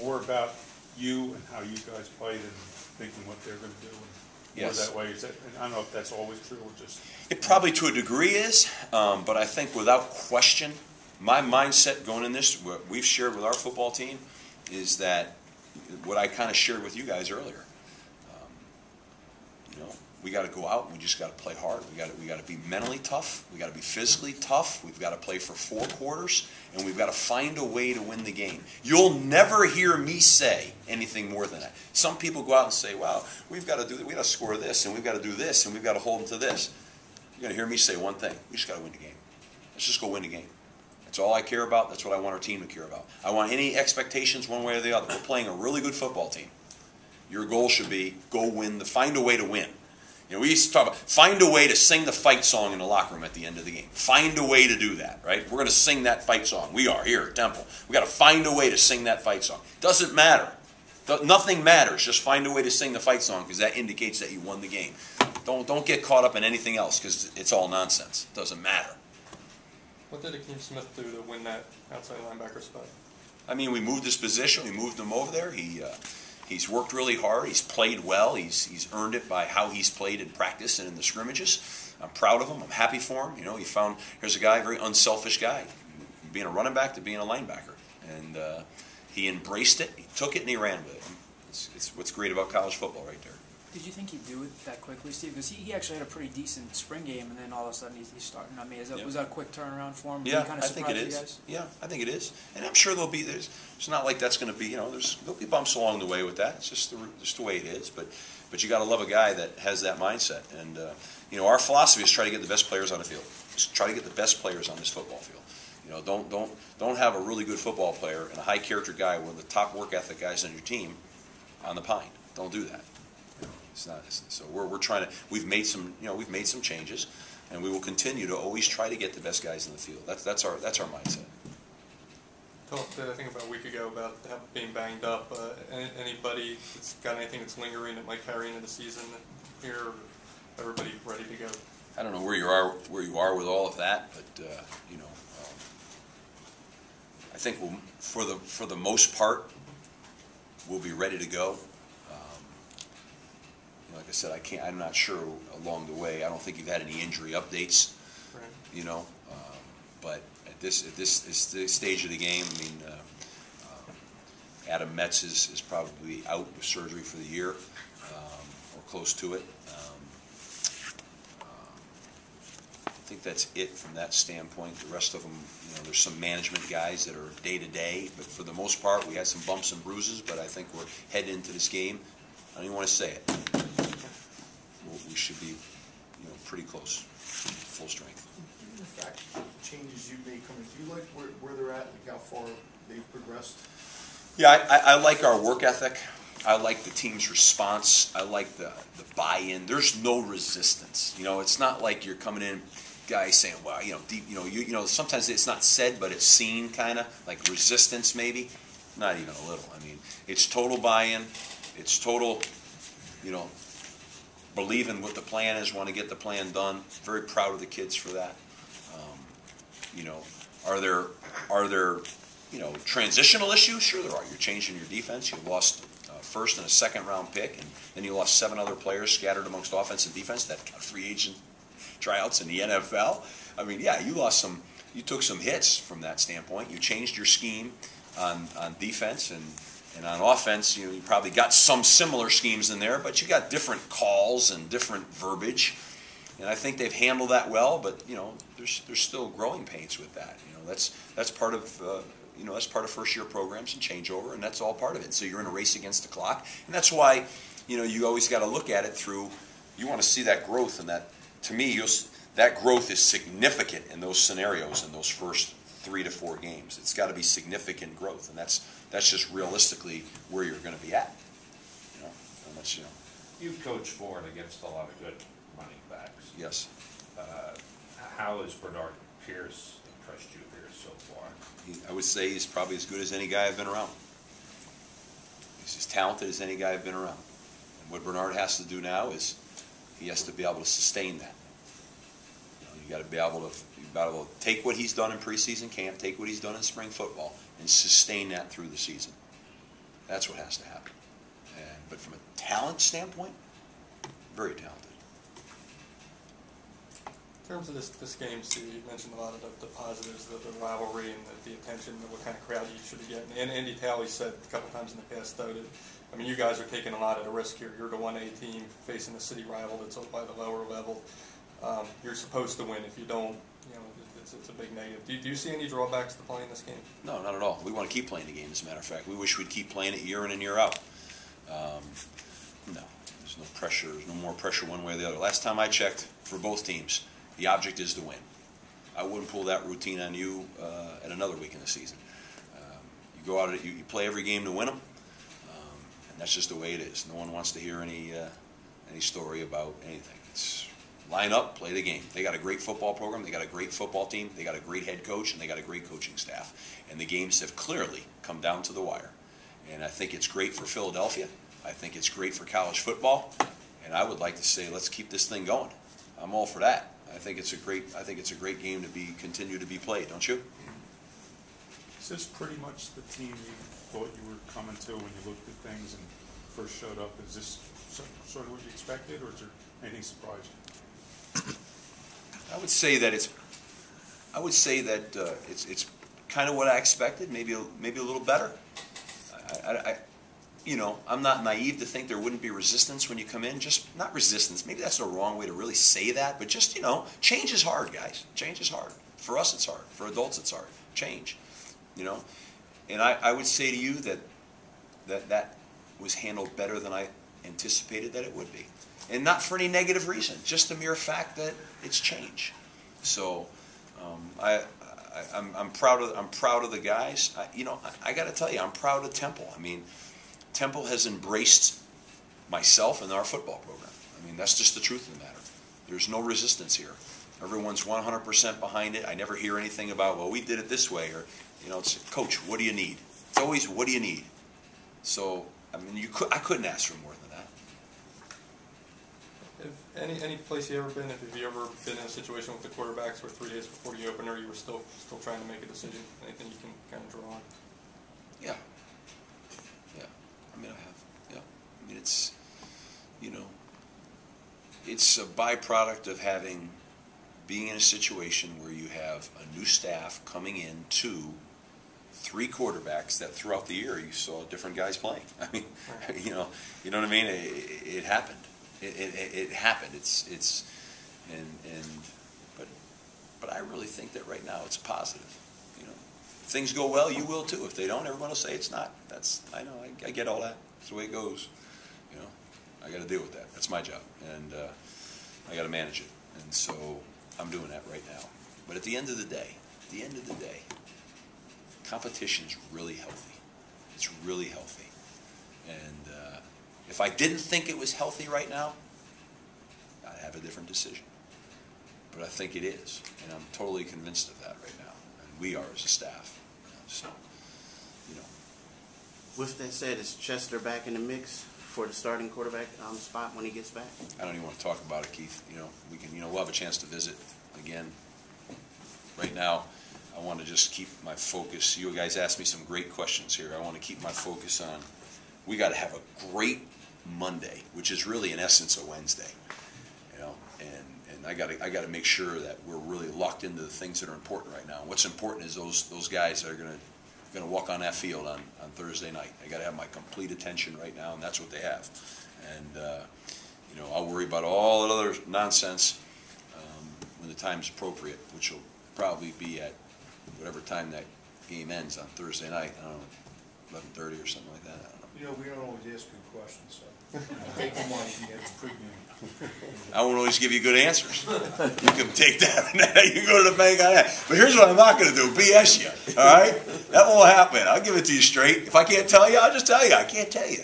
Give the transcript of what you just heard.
More about you and how you guys played and thinking what they're going to do. And more that way. Is that, and I don't know if that's always true or just... It probably to a degree is, but I think without question, my mindset going in this, what we've shared with our football team, is that what I kind of shared with you guys earlier. We got to go out and we just got to play hard. We got to be mentally tough. We got to be physically tough. We've got to play for 4 quarters, and we've got to find a way to win the game. You'll never hear me say anything more than that. Some people go out and say, "Well, we've got to do, we got to score this, and we've got to do this, and we've got to hold them to this." You're going to hear me say one thing: we just got to win the game. Let's just go win the game. That's all I care about. That's what I want our team to care about. I want any expectations one way or the other. We're playing a really good football team. Your goal should be go win. Find a way to win. We used to talk about find a way to sing the fight song in the locker room at the end of the game. Find a way to do that, right? We're going to sing that fight song. We are here at Temple. We got to find a way to sing that fight song. Doesn't matter. Nothing matters. Just find a way to sing the fight song because that indicates that you won the game. Don't get caught up in anything else because it's all nonsense. It doesn't matter. What did Akeem Smith do to win that outside linebacker spot? I mean, we moved his position. We moved him over there. He's worked really hard. He's played well. He's earned it by how he's played in practice and in the scrimmages. I'm proud of him. I'm happy for him. He found, here's a guy, a very unselfish guy, being a running back to being a linebacker. And he embraced it. He took it and he ran with it. It's what's great about college football right there. Did you think he'd do it that quickly, Steve? Because he actually had a pretty decent spring game, and then all of a sudden he's starting. I mean, was that a quick turnaround for him? Yeah, kind of I think it is. Guys? Yeah, I think it is. And I'm sure there'll be, it's not like that's going to be, there'll be bumps along the way with that. It's just the way it is. But you got to love a guy that has that mindset. And, our philosophy is try to get the best players on the field. Just try to get the best players on this football field. Don't have a really good football player and a high character guy, one of the top work ethic guys on your team, on the pine. Don't do that. So we're trying to. We've made some changes, and we will continue to always try to get the best guys in the field. That's our mindset. Talked, I think about a week ago about being banged up. Anybody that's got anything that's lingering that might carry into the season here? Everybody ready to go? I don't know where you are with all of that, but I think for the most part we'll be ready to go. Like I said, I'm not sure along the way. I don't think you've had any injury updates. Right. But at this stage of the game, I mean, Adam Metz is probably out with surgery for the year, or close to it. I think that's it from that standpoint. The rest of them, there's some management guys that are day to day, but for the most part, we had some bumps and bruises. But I think we're heading into this game. I don't even want to say it. We should be, pretty close, full strength. Given the fact changes you made coming, do you like where they're at, like how far they've progressed? Yeah, I like our work ethic. I like the team's response. I like the buy-in. There's no resistance. It's not like you're coming in, guys saying, "Well, sometimes it's not said, but it's seen, kind of like resistance, maybe." Not even a little. I mean, it's total buy-in. It's total, believe in what the plan is, want to get the plan done. Very proud of the kids for that. Are there transitional issues? Sure there are. You're changing your defense. You lost first and a second round pick, and then you lost 7 other players scattered amongst offense and defense that got free agent tryouts in the NFL. I mean, yeah, you took some hits from that standpoint. You changed your scheme on defense and on offense, you probably got some similar schemes in there, but you got different calls and different verbiage. And I think they've handled that well, but there's still growing pains with that. That's part of that's part of first-year programs and changeover, and that's all part of it. So you're in a race against the clock, and that's why you always got to look at it through. You want to see that growth, and that to me, that growth is significant in those scenarios in those first 3 to 4 games. It's got to be significant growth, and that's just realistically where you're going to be at. You've coached for and against a lot of good running backs. Yes. How has Bernard Pierce impressed you here so far? I would say he's probably as good as any guy I've been around. He's as talented as any guy I've been around. And what Bernard has to do now is he has to be able to sustain that. You got to be able to take what he's done in preseason camp, take what he's done in spring football, and sustain that through the season. That's what has to happen. But from a talent standpoint, very talented. In terms of this game, Steve, you mentioned a lot of the positives, the rivalry and the attention, and what kind of crowd you should be getting. And Andy Talley said a couple times in the past, though, that, I mean, you guys are taking a lot of the risk here. You're the 1A team facing a city rival that's by the lower level. You're supposed to win. If you don't, you know, it's a big negative. Do you see any drawbacks to playing this game? No, not at all. We want to keep playing the game, as a matter of fact. We wish we'd keep playing it year in and year out. No, there's no pressure. There's no more pressure one way or the other. Last time I checked, for both teams, the object is to win. I wouldn't pull that routine on you at another week in the season. You go out, you play every game to win them, and that's just the way it is. No one wants to hear any story about anything. It's line up, play the game. They got a great football program. They got a great football team. They got a great head coach, and they got a great coaching staff. And the games have clearly come down to the wire. And I think it's great for Philadelphia. I think it's great for college football. And I would like to say, let's keep this thing going. I'm all for that. I think it's a great game to continue to be played, don't you? Is this pretty much the team you thought you were coming to when you looked at things and first showed up? Is this sort of what you expected, or is there anything surprising? I would say that it's kind of what I expected, maybe a little better. I'm not naive to think there wouldn't be resistance when you come in. Just not resistance. Maybe that's the wrong way to really say that. But just, change is hard, guys. Change is hard. For us, it's hard. For adults, it's hard. Change, And I would say to you that was handled better than I anticipated that it would be. And not for any negative reason. Just the mere fact that it's change. So I'm proud of the guys. I got to tell you, I'm proud of Temple. I mean, Temple has embraced myself and our football program. I mean, that's just the truth of the matter. There's no resistance here. Everyone's 100% behind it. I never hear anything about, well, we did it this way, or, it's, Coach, what do you need? It's always, what do you need? So, I mean, I couldn't ask for more than that. If any place you ever been, have you ever been in a situation with the quarterbacks where 3 days before the opener you were still trying to make a decision? Anything you can kind of draw on? Yeah. I mean, I have. Yeah. I mean, it's, it's a byproduct of being in a situation where you have a new staff coming in to 3 quarterbacks that throughout the year you saw different guys playing. I mean, you know what I mean? It happened. It happened. But I really think that right now it's positive. If things go well, you will too. If they don't, everyone will say it's not. I know. I get all that. That's the way it goes. I got to deal with that. That's my job, and I got to manage it. And so I'm doing that right now. But at the end of the day, competition is really healthy. It's really healthy. And if I didn't think it was healthy right now, I'd have a different decision. But I think it is, and I'm totally convinced of that right now. And we are as a staff. So, With that said, is Chester back in the mix for the starting quarterback spot when he gets back? I don't even want to talk about it, Keith. We can. We'll have a chance to visit again. Right now, I want to just keep my focus. You guys asked me some great questions here. I want to keep my focus on. We got to have a great Monday, which is really in essence a Wednesday. And I got to make sure that we're really locked into the things that are important right now. What's important is those guys that are going to walk on that field on Thursday night. They got to have my complete attention right now, and that's what they have. And I'll worry about all that other nonsense when the time's appropriate, which will probably be at whatever time that game ends on Thursday night. I don't know, 11:30 or something like that. I don't know. We don't always ask good questions, so take them on if you get the pregame. I won't always give you good answers. You can take that and you can go to the bank on that. But here's what I'm not going to do, BS you, all right? That won't happen. I'll give it to you straight. If I can't tell you, I'll just tell you. I can't tell you.